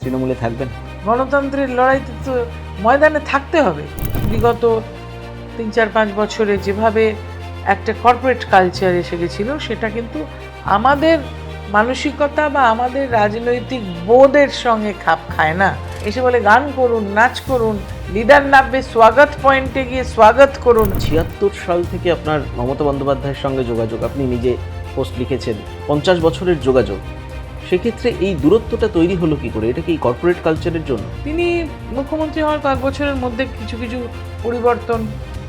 তৃণমূলে থাকবেন? গণতন্ত্রের লড়াইতে তো ময়দানে থাকতে হবে। বিগত 3-4-5 বছরে যেভাবে একটা কর্পোরেট কালচার এসে গেছিল, সেটা কিন্তু আমাদের মানসিকতা বা আমাদের রাজনৈতিক বোধের সঙ্গে খাপ খায় না। এসে বলে গান করুন, নাচ করুন, লিডার নামবে স্বাগত পয়েন্টে গিয়ে স্বাগত করুন। 76 সাল থেকে আপনার মমতা বন্দ্যোপাধ্যায়ের সঙ্গে যোগাযোগ, আপনি নিজে পোস্ট লিখেছেন 50 বছরের যোগাযোগ। সেক্ষেত্রে এই দূরত্বটা তৈরি হলো কি করে? এটা কি কর্পোরেট কালচারের জন্য? তিনি মুখ্যমন্ত্রী হওয়ার কয়েক বছরের মধ্যে কিছু কিছু পরিবর্তন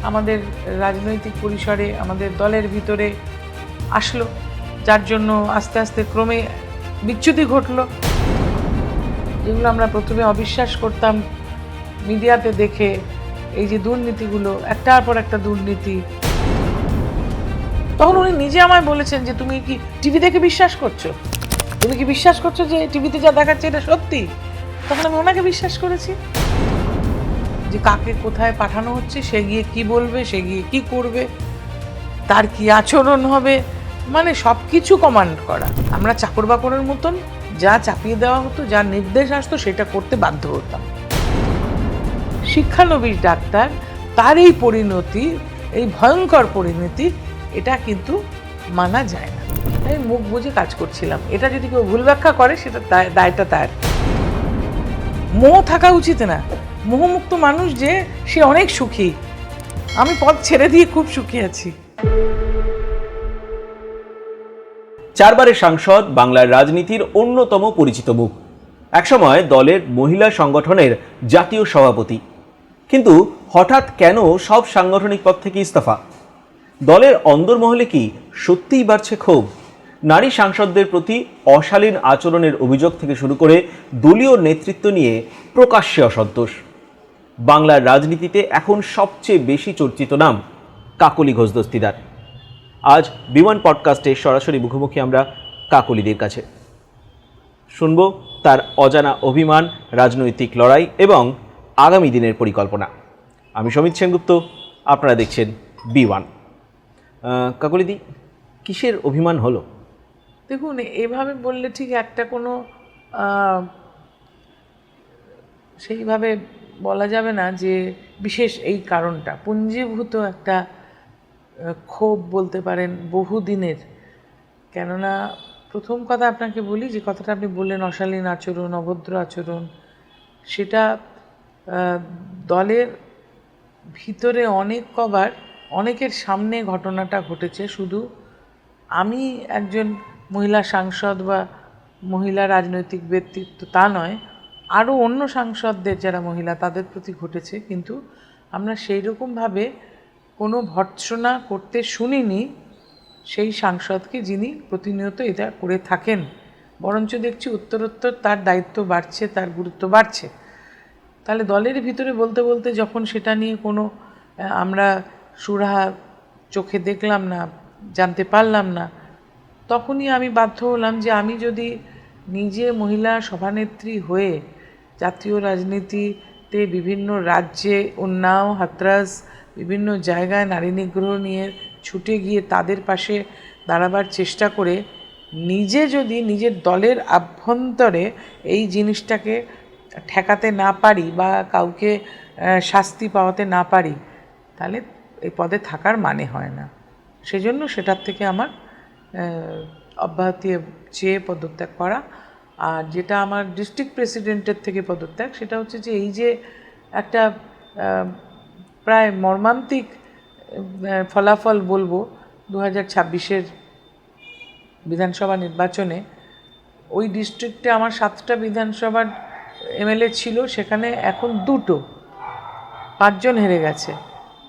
আমাদের রাজনৈতিক পরিসরে, আমাদের দলের ভিতরে আসলো, যার জন্য আস্তে আস্তে ক্রমে বিচ্যুতি ঘটল। যেগুলো আমরা প্রথমে অবিশ্বাস করতাম মিডিয়াতে দেখে, এই যে দুর্নীতিগুলো, একটার পর একটা দুর্নীতি, তখন উনি নিজে আমায় বলেছেন যে তুমি কি টিভি দেখে বিশ্বাস করছো? তুমি কি বিশ্বাস করছো যে টিভিতে যা দেখাচ্ছে এটা সত্যি? তখন আমি ওনাকে বিশ্বাস করেছি যে কাকে কোথায় পাঠানো হচ্ছে, সে গিয়ে কি বলবে, সে গিয়ে কি করবে, তার কি আচরণ হবে, মানে সব কিছু কমান্ড করা। আমরা চাকর বাকরের মতন যা চাপিয়ে দেওয়া হতো, যা নির্দেশ আসতো, সেটা করতে বাধ্য হতাম। শিক্ষানবিশ ডাক্তার, তার এই পরিণতি, এই ভয়ঙ্কর পরিণতি, এটা কিন্তু মানা যায় না। আমি মুখ বুজে কাজ করছিলাম। এটা যদি কেউ ভুল ব্যাখ্যা করে, সেটা দায়টা তার। মোহ থাকা উচিত না। মোহমুক্ত মানুষ যে, সে অনেক সুখী। আমি পদ ছেড়ে দিয়ে খুব সুখী আছি। 4 বারের সাংসদ, বাংলার রাজনীতির অন্যতম পরিচিত মুখ, একসময় দলের মহিলা সংগঠনের জাতীয় সভাপতি। কিন্তু হঠাৎ কেন সব সাংগঠনিক পদ থেকে ইস্তফা? দলের অন্দরমহলে কি সত্যিই বাড়ছে ক্ষোভ? নারী সাংসদদের প্রতি অশালীন আচরণের অভিযোগ থেকে শুরু করে দলীয় নেতৃত্ব নিয়ে প্রকাশ্যে অসন্তোষ। বাংলার রাজনীতিতে এখন সবচেয়ে বেশি চর্চিত নাম কাকলি ঘোষ দস্তিদার। আজ বিমান পডকাস্টে সরাসরি মুখোমুখি আমরা কাকলিদের কাছে। শুনব তার অজানা অভিমান, রাজনৈতিক লড়াই এবং আগামী দিনের পরিকল্পনা। আমি সমিত সেনগুপ্ত, আপনারা দেখছেন B1। কাকলিদি, কিসের অভিমান হলো? দেখুন, এভাবে বললে ঠিক একটা কোনো সেইভাবে বলা যাবে না যে বিশেষ এই কারণটা। পুঞ্জীভূত একটা ক্ষোভ বলতে পারেন, বহুদিনের। কেননা প্রথম কথা আপনাকে বলি, যে কথাটা আপনি বললেন অশালীন আচরণ, অভদ্র আচরণ, সেটা দলের ভিতরে অনেক কবার অনেকের সামনে ঘটনাটা ঘটেছে। শুধু আমি একজন মহিলা সাংসদ বা মহিলা রাজনৈতিক ব্যক্তিত্ব তা নয়, আরও অন্য সাংসদদের যারা মহিলা, তাদের প্রতি ঘটেছে। কিন্তু আমরা সেই রকমভাবে কোনো ভর্ৎসনা করতে শুনিনি সেই সাংসদকে, যিনি প্রতিনিয়ত এটা করে থাকেন। বরঞ্চ দেখছি উত্তরোত্তর তার দায়িত্ব বাড়ছে, তার গুরুত্ব বাড়ছে। তাহলে দলের ভিতরে বলতে বলতে যখন সেটা নিয়ে কোনো আমরা সুরাহা চোখে দেখলাম না, জানতে পারলাম না, তখনই আমি বাধ্য হলাম যে আমি যদি নিজে মহিলা সভানেত্রী হয়ে জাতীয় রাজনীতিতে বিভিন্ন রাজ্যে, উন্নাও, হাতরাস, বিভিন্ন জায়গায় নারী নিগ্রহ নিয়ে ছুটে গিয়ে তাদের পাশে দাঁড়াবার চেষ্টা করে নিজে যদি নিজের দলের আভ্যন্তরে এই জিনিসটাকে ঠেকাতে না পারি বা কাউকে শাস্তি পাওয়াতে না পারি, তাহলে এই পদে থাকার মানে হয় না। সেজন্য সেটার থেকে আমার অব্যাহতি চেয়ে পদত্যাগ করা। আর যেটা আমার ডিস্ট্রিক্ট প্রেসিডেন্টের থেকে পদত্যাগ, সেটা হচ্ছে যে এই যে একটা প্রায় মর্মান্তিক ফলাফল বলবো 2026-এর বিধানসভা নির্বাচনে, ওই ডিস্ট্রিক্টে আমার 7টা বিধানসভার MLA ছিল, সেখানে এখন 2টো, 5 জন হেরে গেছে।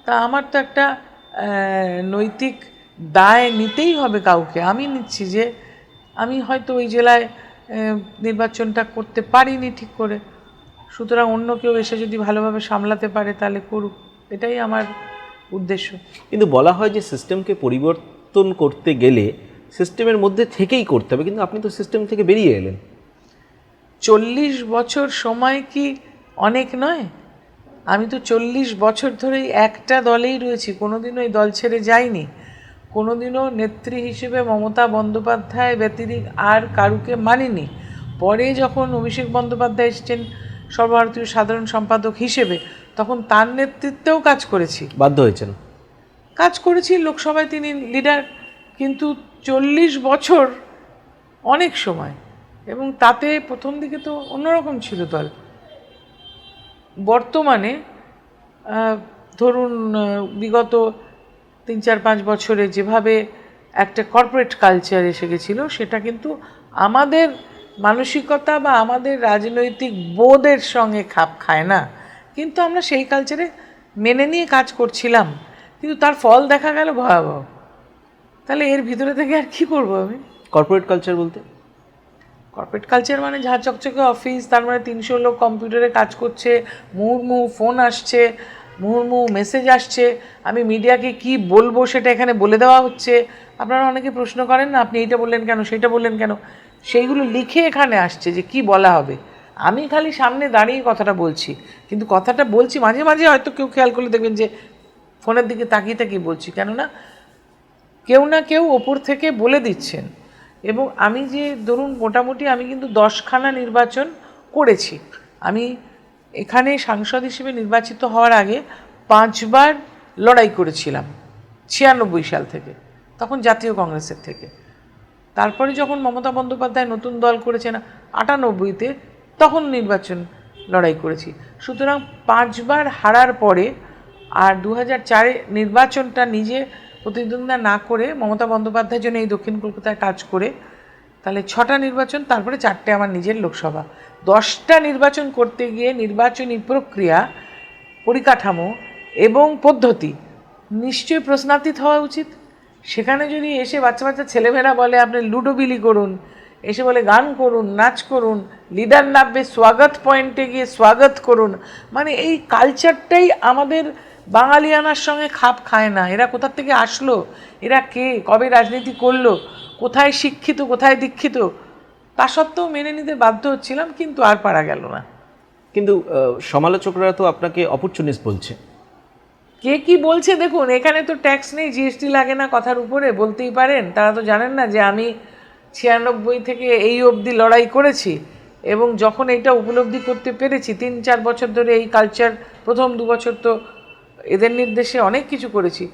তা আমার তো একটা নৈতিক দায় নিতেই হবে কাউকে। আমি নিচ্ছি যে আমি হয়তো ওই জেলায় নির্বাচনটা করতে পারিনি ঠিক করে, সুতরাং অন্য কেউ এসে যদি ভালোভাবে সামলাতে পারে তাহলে করুক, এটাই আমার উদ্দেশ্য। কিন্তু বলা হয় যে সিস্টেমকে পরিবর্তন করতে গেলে সিস্টেমের মধ্যে থেকেই করতে হবে, কিন্তু আপনি তো সিস্টেম থেকে বেরিয়ে এলেন। 40 বছর সময় কি অনেক নয়? আমি তো 40 বছর ধরেই একটা দলেই রয়েছি, কোনোদিনও এই দল ছেড়ে যাইনি। কোনোদিনও নেত্রী হিসেবে মমতা বন্দ্যোপাধ্যায় ব্যতিরিক্ত আর কারুকে মানিনি। পরে যখন অভিষেক বন্দ্যোপাধ্যায় এসেছেন সর্বভারতীয় সাধারণ সম্পাদক হিসেবে, তখন তার নেতৃত্বেও কাজ করেছি, বাধ্য হয়েছেন। কাজ করেছি লোকসভায়, তিনি লিডার। কিন্তু 40 বছর অনেক সময়, এবং তাতে প্রথম দিকে তো অন্যরকম ছিল দল। বর্তমানে ধরুন বিগত 3-4-5 বছরে যেভাবে একটা কর্পোরেট কালচার এসে গেছিলো, সেটা কিন্তু আমাদের মানসিকতা বা আমাদের রাজনৈতিক বোধের সঙ্গে খাপ খায় না। কিন্তু আমরা সেই কালচারে মেনে নিয়ে কাজ করছিলাম, কিন্তু তার ফল দেখা গেল ভয়াবহ। তাহলে এর ভিতরে থেকে আর কি করবো আমি? কর্পোরেট কালচার বলতে কর্পোরেট কালচার মানে ঝাঁ চকচকে অফিস, তার মানে 300 লোক কম্পিউটারে কাজ করছে, মুহুর্মুহু ফোন আসছে, মুহুর্মুহু মেসেজ আসছে, আমি মিডিয়াকে কি বলবো সেটা এখানে বলে দেওয়া হচ্ছে। আপনারা অনেকে প্রশ্ন করেন না, আপনি এইটা বললেন কেন, সেইটা বললেন কেন, সেইগুলো লিখে এখানে আসছে যে কি বলা হবে। আমি খালি সামনে দাঁড়িয়ে কথাটা বলছি, কিন্তু কথাটা বলছি মাঝে মাঝে হয়তো কেউ খেয়াল করলে দেখবেন যে ফোনের দিকে তাকিয়ে তাকিয়ে বলছি, কেননা কেউ না কেউ ওপর থেকে বলে দিচ্ছেন। এবং আমি যে ধরুন মোটামুটি আমি কিন্তু 10খানা নির্বাচন করেছি। আমি এখানে সাংসদ হিসেবে নির্বাচিত হওয়ার আগে 5বার লড়াই করেছিলাম 96 সাল থেকে, তখন জাতীয় কংগ্রেসের থেকে। তারপরে যখন মমতা বন্দ্যোপাধ্যায় নতুন দল করেছেন 98-তে, তখন নির্বাচন লড়াই করেছি। সুতরাং 5বার হারার পরে আর 2004-এ নির্বাচনটা নিজে প্রতিদ্বন্দ্বিতা না করে মমতা বন্দ্যোপাধ্যায়ের জন্য এই দক্ষিণ কলকাতায় কাজ করে, তাহলে 6টা নির্বাচন, তারপরে 4টে আমার নিজের লোকসভা। 10টা নির্বাচন করতে গিয়ে নির্বাচনী প্রক্রিয়া, পরিকাঠামো এবং পদ্ধতি নিশ্চয়ই প্রশ্নাতীত হওয়া উচিত। সেখানে যদি এসে বাচ্চা বাচ্চা ছেলেমেয়েরা বলে আপনি লুডো বিলি করুন, এসে বলে গান করুন, নাচ করুন, লিডার নামবে স্বাগত পয়েন্টে গিয়ে স্বাগত করুন, মানে এই কালচারটাই আমাদের বাঙালিয়ানার সঙ্গে খাপ খায় না। এরা কোথা থেকে আসলো, এরা কে, কবে রাজনীতি করলো, কোথায় শিক্ষিত কোথায় দীক্ষিত, তা সত্ত্বেও মেনে নিতে বাধ্য হচ্ছিলাম, কিন্তু আর পারা গেল না। কিন্তু সমালোচকরা তো আপনাকে অপরচুনিস্ট বলছে। কে কি বলছে দেখুন, এখানে তো ট্যাক্স নেই, জিএসটি লাগে না কথার উপরে, বলতেই পারেন। তারা তো জানেন না যে আমি 96 থেকে এই অবধি লড়াই করেছি, এবং যখন এটা উপলব্ধি করতে পেরেছি 3-4 বছর ধরে এই কালচার, প্রথম 2 বছর তো এদের নির্দেশে অনেক কিছু করেছি।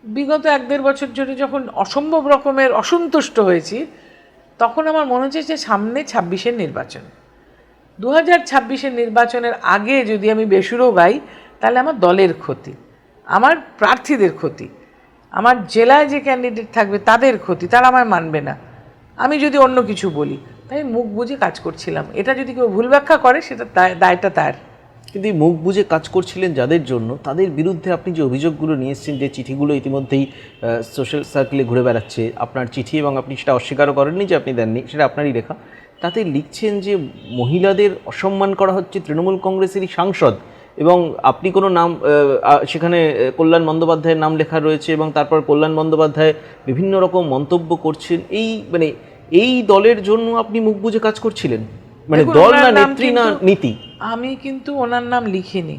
বিগত 1-1.5 বছর ধরে যখন অসম্ভব রকমের অসন্তুষ্ট হয়েছি, তখন আমার মনে হচ্ছে যে সামনে 26-এর নির্বাচন, 2026-এর নির্বাচনের আগে যদি আমি বেসুরো গাই, তাহলে আমার দলের ক্ষতি, আমার প্রার্থীদের ক্ষতি, আমার জেলায় যে ক্যান্ডিডেট থাকবে তাদের ক্ষতি, তারা আমায় মানবে না আমি যদি অন্য কিছু বলি। তাই মুখ বুঝে কাজ করছিলাম। এটা যদি কেউ ভুল ব্যাখ্যা করে, সেটা দায়টা তার। কিন্তু মুখ বুঝে কাজ করছিলেন যাদের জন্য, তাদের বিরুদ্ধে আপনি যে অভিযোগগুলো নিয়ে এসেছেন, যে চিঠিগুলো ইতিমধ্যেই সোশ্যাল সার্কেলে ঘুরে বেড়াচ্ছে, আপনার চিঠি, এবং আপনি সেটা অস্বীকারও করেননি যে আপনি দেননি, সেটা আপনারই লেখা, তাতে লিখছেন যে মহিলাদের অসম্মান করা হচ্ছে তৃণমূল কংগ্রেসেরই সাংসদ, এবং আপনি কোনো নাম সেখানে কল্যাণ বন্দ্যোপাধ্যায়ের নাম লেখা রয়েছে, এবং তারপর কল্যাণ বন্দ্যোপাধ্যায় বিভিন্ন রকম মন্তব্য করছেন। এই দলের জন্য আপনি মুখ বুঝে কাজ করছিলেন, মানে দল না নেত্রী না নীতি? আমি কিন্তু ওনার নাম লিখিনি।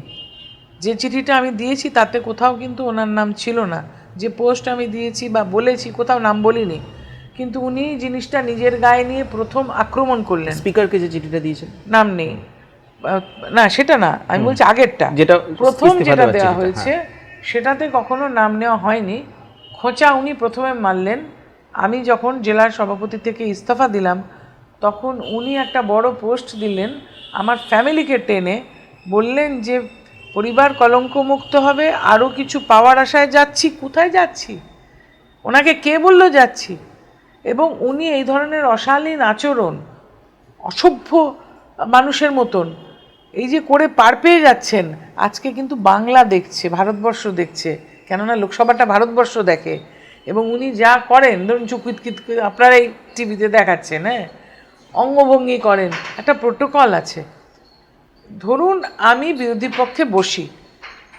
যে চিঠিটা আমি দিয়েছি তাতে কোথাও কিন্তু ওনার নাম ছিল না। যে পোস্ট আমি দিয়েছি বা বলেছি, কোথাও নাম বলিনি। কিন্তু উনি জিনিসটা নিজের গায়ে নিয়ে প্রথম আক্রমণ করলেন। স্পিকারকে যে চিঠিটা দিয়েছেন নাম নেই, না সেটা না, আমি বলছি আগেরটা, যেটা প্রথম যেটা দেওয়া হয়েছে সেটাতে কখনো নাম নেওয়া হয়নি। খোঁচা উনি প্রথমে মারলেন। আমি যখন জেলার সভাপতি থেকে ইস্তফা দিলাম, তখন উনি একটা বড় পোস্ট দিলেন, আমার ফ্যামিলিকে টেনে বললেন যে পরিবার কলঙ্কমুক্ত হবে, আরও কিছু পাওয়ার আশায় যাচ্ছি। কোথায় যাচ্ছি? ওনাকে কে বলল যাচ্ছি? এবং উনি এই ধরনের অশালীন আচরণ, অসভ্য মানুষের মতন এই যে করে পার পেয়ে যাচ্ছেন, আজকে কিন্তু বাংলা দেখছে, ভারতবর্ষ দেখছে, কেননা লোকসভাটা ভারতবর্ষ দেখে। এবং উনি যা করেন, ধরুন চুকিতকিত, আপনারা এই টিভিতে দেখাচ্ছেন, হ্যাঁ, অঙ্গভঙ্গি করেন, একটা প্রোটোকল আছে। ধরুন আমি বিরোধী পক্ষে বসি,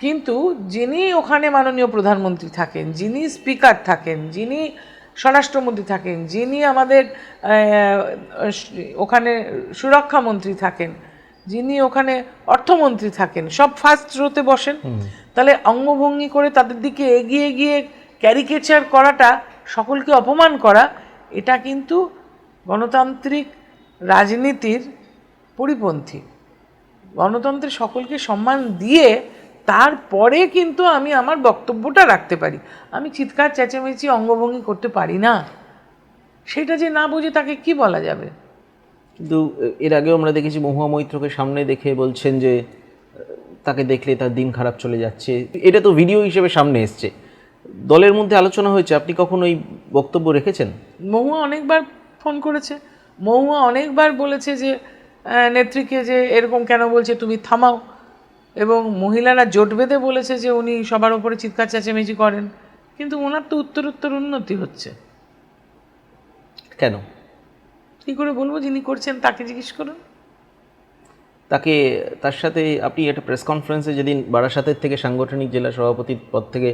কিন্তু যিনি ওখানে মাননীয় প্রধানমন্ত্রী থাকেন, যিনি স্পিকার থাকেন, যিনি স্বরাষ্ট্রমন্ত্রী থাকেন, যিনি আমাদের ওখানে সুরক্ষামন্ত্রী থাকেন, যিনি ওখানে অর্থমন্ত্রী থাকেন, সব ফার্স্ট রোতে বসেন। তাহলে অঙ্গভঙ্গি করে তাদের দিকে এগিয়ে গিয়ে ক্যারিকেচার করাটা, সকলকে অপমান করা, এটা কিন্তু গণতান্ত্রিক রাজনীতির পরিপন্থী। গণতন্ত্রে সকলকে সম্মান দিয়ে তারপরে কিন্তু আমি আমার বক্তব্যটা রাখতে পারি। আমি চিৎকার চেঁচামেচি অঙ্গভঙ্গি করতে পারি না, সেটা যে না বুঝে তাকে কি বলা যাবে? কিন্তু এর আগেও আমরা দেখেছি মহুয়া মৈত্রকে সামনে দেখে বলছেন যে তাকে দেখলে তার দিন খারাপ চলে যাচ্ছে, এটা তো ভিডিও হিসেবে সামনে এসছে। দলের মধ্যে আলোচনা হয়েছে, আপনি কখনো এই বক্তব্য রেখেছেন? মহুয়া অনেকবার ফোন করেছে, মহুয়া অনেকবার বলেছে যে নেত্রীকে যে এরকম কেন বলছে, তুমি থামাও। এবং মহিলারা জোট বেঁধে বলেছে যে উনি সবার ওপরে চিৎকার চেঁচামেচি করেন, কিন্তু ওনার তো উত্তরোত্তর উন্নতি হচ্ছে। কেন? কী করে বলবো? যিনি করছেন তাকে জিজ্ঞেস করুন। তাকে, তার সাথে আপনি একটা প্রেস কনফারেন্সে যেদিন বারাসাতের থেকে সাংগঠনিক জেলা সভাপতির পদ থেকে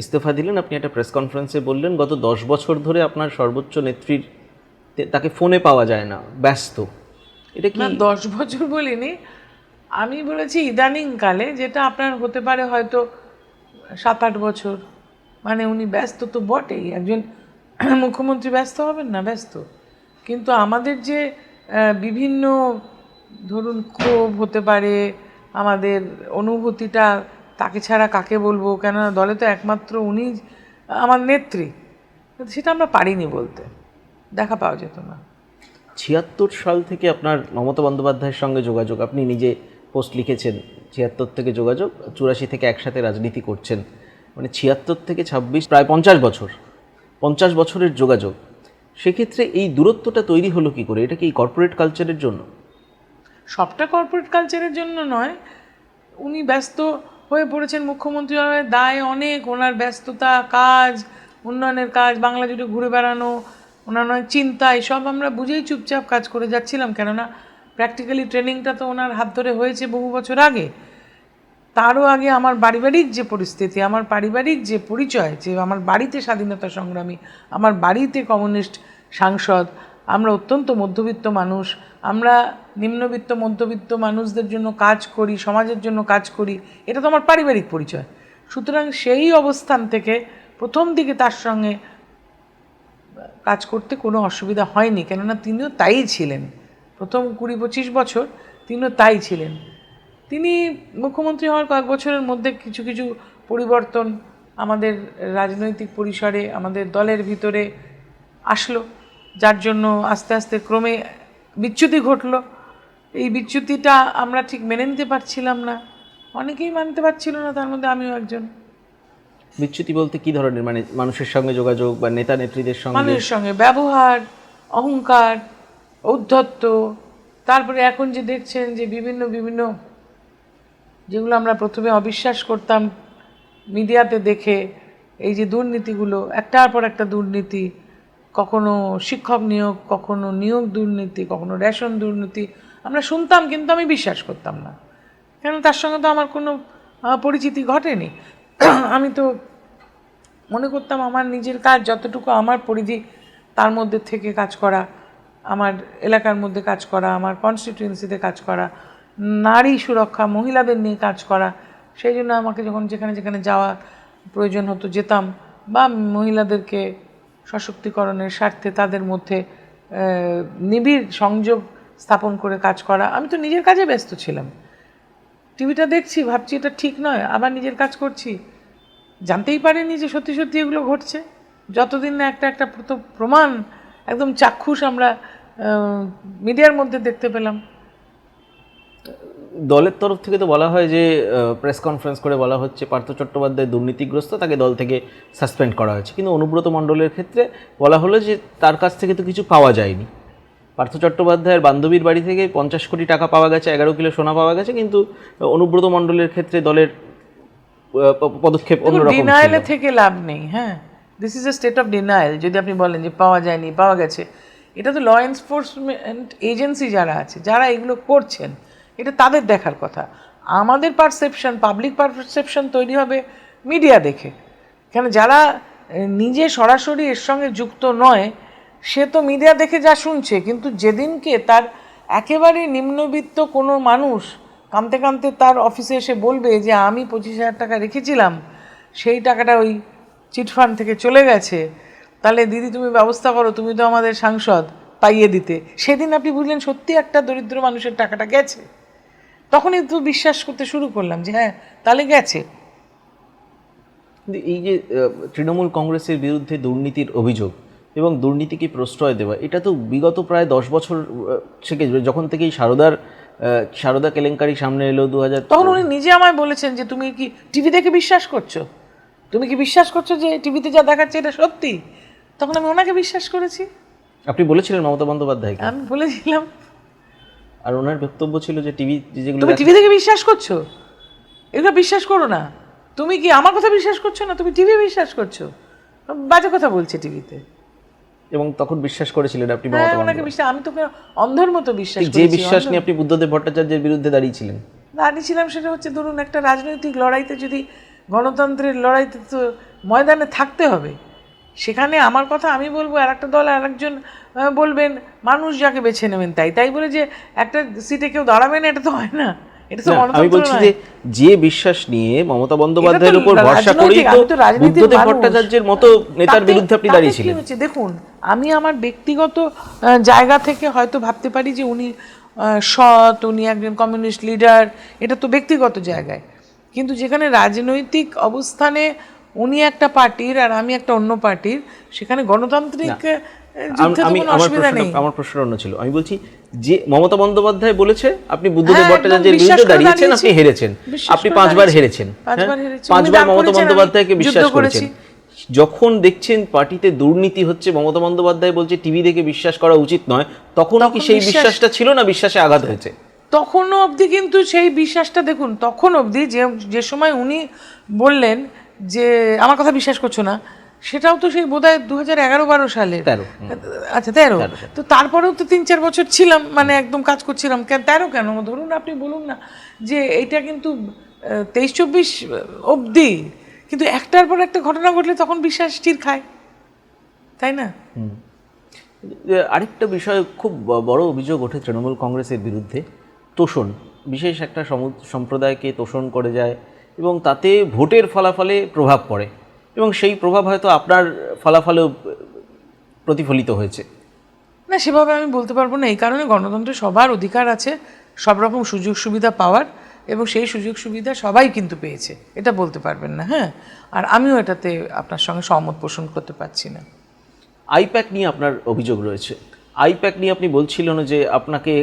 ইস্তফা দিলেন, আপনি একটা প্রেস কনফারেন্সে বললেন গত 10 বছর ধরে আপনার সর্বোচ্চ নেত্রীর তাকে ফোনে পাওয়া যায় না, ব্যস্ত। এটা কি? না, 10 বছর বলিনি, আমি বলেছি ইদানিংকালে, যেটা আপনার হতে পারে হয়তো 7-8 বছর। মানে উনি ব্যস্ত তো বটেই, একজন মুখ্যমন্ত্রী ব্যস্ত হবেন না? ব্যস্ত। কিন্তু আমাদের যে বিভিন্ন, ধরুন ক্ষোভ হতে পারে, আমাদের অনুভূতিটা তাকে ছাড়া কাকে বলবো, কেননা দলে তো একমাত্র উনি আমার নেত্রী, সেটা আমরা পারিনি বলতে, দেখা পাওয়া যেত না। 76 সাল থেকে আপনার মমতা বন্দ্যোপাধ্যায়ের সঙ্গে যোগাযোগ, আপনি নিজে পোস্ট লিখেছেন 76 থেকে যোগাযোগ, 84 থেকে একসাথে রাজনীতি করছেন, মানে 76 থেকে 26, প্রায় 50 বছর, 50 বছরের যোগাযোগ। সেক্ষেত্রে এই দূরত্বটা তৈরি হলো কি করে? এটা কি কর্পোরেট কালচারের জন্য? সবটা কর্পোরেট কালচারের জন্য নয়, উনি ব্যস্ত হয়ে পড়েছেন মুখ্যমন্ত্রী হওয়ার দায় অনেক, ওনার ব্যস্ততা, কাজ, উন্নয়নের কাজ, বাংলা জুড়ে ঘুরে বেড়ানো, ওনার অনেক চিন্তা, এসব আমরা বুঝেই চুপচাপ কাজ করে যাচ্ছিলাম, কেননা প্র্যাকটিক্যালি ট্রেনিংটা তো ওনার হাত ধরে হয়েছে বহু বছর আগে। তারও আগে আমার পারিবারিক যে পরিস্থিতি, আমার পারিবারিক যে পরিচয়, যে আমার বাড়িতে স্বাধীনতা সংগ্রামী, আমার বাড়িতে কমিউনিস্ট সাংসদ, আমরা অত্যন্ত মধ্যবিত্ত মানুষ, আমরা নিম্নবিত্ত মধ্যবিত্ত মানুষদের জন্য কাজ করি, সমাজের জন্য কাজ করি, এটা তো আমার পারিবারিক পরিচয়। সুতরাং সেই অবস্থান থেকে প্রথম দিকে তার সঙ্গে কাজ করতে কোনো অসুবিধা হয়নি, কেননা তিনিও তাই ছিলেন। প্রথম 20-25 বছর তিনিও তাই ছিলেন। তিনি মুখ্যমন্ত্রী হওয়ার কয়েক বছরের মধ্যে কিছু কিছু পরিবর্তন আমাদের রাজনৈতিক পরিসরে, আমাদের দলের ভিতরে আসলো, যার জন্য আস্তে আস্তে ক্রমে বিচ্যুতি ঘটলো। এই বিচ্যুতিটা আমরা ঠিক মেনে নিতে পারছিলাম না, অনেকেই মানতে পারছিল না, তার মধ্যে আমিও একজন। বিচ্যুতি বলতে কি ধরনের? মানে মানুষের সঙ্গে যোগাযোগ বা নেতা নেত্রীদের সঙ্গে? মানুষের সঙ্গে ব্যবহার, অহংকার, ঔদ্ধত্য, তারপরে এখন যে দেখছেন যে বিভিন্ন বিভিন্ন যেগুলো আমরা প্রথমে অবিশ্বাস করতাম মিডিয়াতে দেখে, এই যে দুর্নীতিগুলো, একটার পর একটা দুর্নীতি, কখনো শিক্ষক নিয়োগ, কখনো নিয়োগ দুর্নীতি, কখনো রেশন দুর্নীতি, আমরা শুনতাম কিন্তু আমি বিশ্বাস করতাম না, কেন তার সঙ্গে তো আমার কোনো পরিচিতি ঘটেনি। আমি তো মনে করতাম আমার নিজের কাজ যতটুকু আমার পরিধি, তার মধ্যে থেকে কাজ করা, আমার এলাকার মধ্যে কাজ করা, আমার কনস্টিটিউয়েন্সিতে কাজ করা, নারী সুরক্ষা, মহিলাদের নিয়ে কাজ করা। সেই জন্য আমাকে যখন যেখানে যেখানে যাওয়া প্রয়োজন হতো যেতাম, বা মহিলাদেরকে সশক্তিকরণের স্বার্থে তাদের মধ্যে নিবিড় সংযোগ স্থাপন করে কাজ করা। আমি তো নিজের কাজে ব্যস্ত ছিলাম, টিভিটা দেখছি, ভাবছি এটা ঠিক নয়, আবার নিজের কাজ করছি, জানতেই পারিনি যে সত্যি সত্যি এগুলো ঘটছে। যতদিন না একটা একটা প্রমাণ একদম চাক্ষুষ আমরা মিডিয়ার মধ্যে দেখতে পেলাম। দলের তরফ থেকে তো বলা হয় যে প্রেস কনফারেন্স করে বলা হচ্ছে পার্থ চট্টোপাধ্যায় দুর্নীতিগ্রস্ত, তাকে দল থেকে সাসপেন্ড করা হয়েছে, কিন্তু অনুব্রত মণ্ডলের ক্ষেত্রে বলা হলো যে তার কাছ থেকে তো কিছু পাওয়া যায়নি। পার্থ চট্টোপাধ্যায়ের বান্ধবীর বাড়ি থেকে 50 কোটি টাকা পাওয়া গেছে, 11 কিলো সোনা পাওয়া গেছে, কিন্তু অনুব্রত মণ্ডলের ক্ষেত্রে দলের পদক্ষেপ অন্যরকম ছিল। ডিনায়ালে থেকে লাভ নেই। হ্যাঁ, this is a state of denial. যদি আপনি বলেন যে পাওয়া যায়নি, পাওয়া গেছে, এটা তো ল এনফোর্সমেন্ট এজেন্সি যারা আছে, যারা এগুলো করছেন, এটা তাদের দেখার কথা। আমাদের পারসেপশন, পাবলিক পারসেপশন তৈরি হবে মিডিয়া দেখে, কেন যারা নিজে সরাসরি এর সঙ্গে যুক্ত নয়, সে তো মিডিয়া দেখে যা শুনছে, কিন্তু যেদিনকে তার একেবারে নিম্নবিত্ত কোনো মানুষ কাঁদতে কাঁদতে তার অফিসে এসে বলবে যে আমি 25,000 টাকা রেখেছিলাম, সেই টাকাটা ওই চিটফান্ড থেকে চলে গেছে, তাহলে দিদি তুমি ব্যবস্থা করো, তুমি তো আমাদের সাংসদ, পাইয়ে দিতে। সেদিন আপনি বুঝলেন সত্যি একটা দরিদ্র মানুষের টাকাটা গেছে, তখনই তো বিশ্বাস করতে শুরু করলাম যে হ্যাঁ তাহলে গেছে। কিন্তু এই যে তৃণমূল কংগ্রেসের বিরুদ্ধে দুর্নীতির অভিযোগ এবং দুর্নীতিকে প্রশ্রয় দেওয়া, এটা তো বিগত প্রায় 10 বছর থেকে, যখন থেকেই সারদা কেলেঙ্কারি সামনে এলো 2000, তখন উনি নিজে আমায় বলেছেন যে তুমি কি টিভি দেখে বিশ্বাস করছো, তুমি কি বিশ্বাস করছো যে টিভিতে যা দেখাচ্ছে এটা সত্যি? তখন আমি ওনাকে বিশ্বাস করেছি। আপনি বলেছিলেন মমতা বন্দ্যোপাধ্যায়কে, আমি বলেছিলাম আর ওনার বক্তব্য ছিল যে টিভি যেগুলো তুমি টিভি দেখে বিশ্বাস করছো, এগুলো বিশ্বাস করো না। তুমি কি আমার কথা বিশ্বাস করছো না, তুমি টিভি বিশ্বাস করছো, বাজে কথা বলছে টিভিতে। এবং তখন বিশ্বাস করেছিলেন আপনি হ্যাঁ মমতা ওনাকে বিশ্বাস, আমি তোকে অন্ধের মতো বিশ্বাস যে করেছি। বিশ্বাস নিয়ে আপনি বুদ্ধদেব ভট্টাচার্যের বিরুদ্ধে দাঁড়িয়েছিলেন। দাঁড়িয়েছিলাম সেটা হচ্ছে ধরুন একটা রাজনৈতিক লড়াইতে, যদি গণতন্ত্রের লড়াইতে তো ময়দানে থাকতে হবে, সেখানে আমার কথা আমি বলবো, আর একটা দল আর একজন বলবেন, মানুষ যাকে বেছে নেবেন তাই তাই বলে যে একটা সিটে কেউ দাঁড়াবে না, এটা তো হয় না, এটা তো না, আমি গণতন্ত্র বলছি নয়। যে বিশ্বাস নিয়ে মমতা বন্দ্যোপাধ্যায়ের উপর ভরসা করেই রাজনৈতিক, তো আমি তো রাজনীতির বুদ্ধদেব মানুষ। ভট্টাচার্যের মতো নেতার তাতে- বিরুদ্ধে আপনি তাতে দাঁড়িয়েছিলেন। কি হচ্ছে দেখুন, আমি আমার ব্যক্তিগত জায়গা থেকে হয়তো ভাবতে পারি যে উনি সৎ, উনি একজন কমিউনিস্ট লিডার, এটা তো ব্যক্তিগত জায়গায়। কিন্তু যেখানে রাজনৈতিক অবস্থানে উনি একটা পার্টির আর আমি একটা অন্য পার্টির, সেখানে গণতান্ত্রিক যুদ্ধে তো কোনো অসুবিধা নেই। আমার প্রশ্ন অন্য ছিল। আমি বলছি যে মমতা বন্দ্যোপাধ্যায় বলেছে আপনি বুদ্ধদেব হ্যাঁ, ভট্টাচার্যের একদম বিশ্বাস বিরুদ্ধে করে দাঁড়িয়েছেন, আপনি দাঁড়িয়েছি। হেরেছেন, বিশ্বাস আপনি করে 5বার দাঁড়িয়েছি। হেরেছেন, 5বার হেরেছি। 5বার উনি দান মমতা করেছেন, আমি বন্দ্যোপাধ্যায়কে যুদ্ধ বিশ্বাস করেছি। করেছেন। যখন দেখছেন পার্টিতে দুর্নীতি হচ্ছে, মমতা বন্দ্যোপাধ্যায় বলছে টিভি দেখে বিশ্বাস করা উচিত নয়, তখন কি সেই বিশ্বাসটা ছিল না বিশ্বাসে আঘাত হয়েছে? তখনও অবধি কিন্তু সেই বিশ্বাসটা দেখুন, তখন অবধি যে সময় উনি বললেন যে আমার কথা বিশ্বাস করছো না, সেটাও তো সেই বোধহয় 2011-12 সালে, 13 আচ্ছা 13। তো তারপরেও তো 3-4 বছর ছিলাম, মানে একদম কাজ করছিলাম। 13 কেন ধরুন, আপনি বলুন না যে এইটা কিন্তু 23-24 অবধি, কিন্তু একটার পর একটা ঘটনা ঘটলে তখন বিশ্বাস স্থির খায়, তাই না? আরেকটা বিষয়, খুব বড় অভিযোগ ওঠে তৃণমূল কংগ্রেসের বিরুদ্ধে, তোষণ। বিশেষ একটা সম্প্রদায়কে তোষণ করে যায় এবং তাতে ভোটের ফলাফলে প্রভাব পড়ে, এবং সেই প্রভাব হয়তো আপনার ফলাফলেও প্রতিফলিত হয়েছে। না, সেভাবে আমি বলতে পারবো না। এই কারণে গণতন্ত্রে সবার অধিকার আছে সব রকম সুযোগ সুবিধা পাওয়ার, এবং সেই সুযোগ সুবিধা সবাই কিন্তু পেয়েছে, এটা বলতে পারবেন না। হ্যাঁ, আর আমিও এটাতে আপনার সঙ্গে সহমত পোষণ করতে পারছি না। আইপ্যাক নিয়ে আপনার অভিযোগ রয়েছে। আইপ্যাক নিয়ে আপনি বলছিলেন যে আপনাকে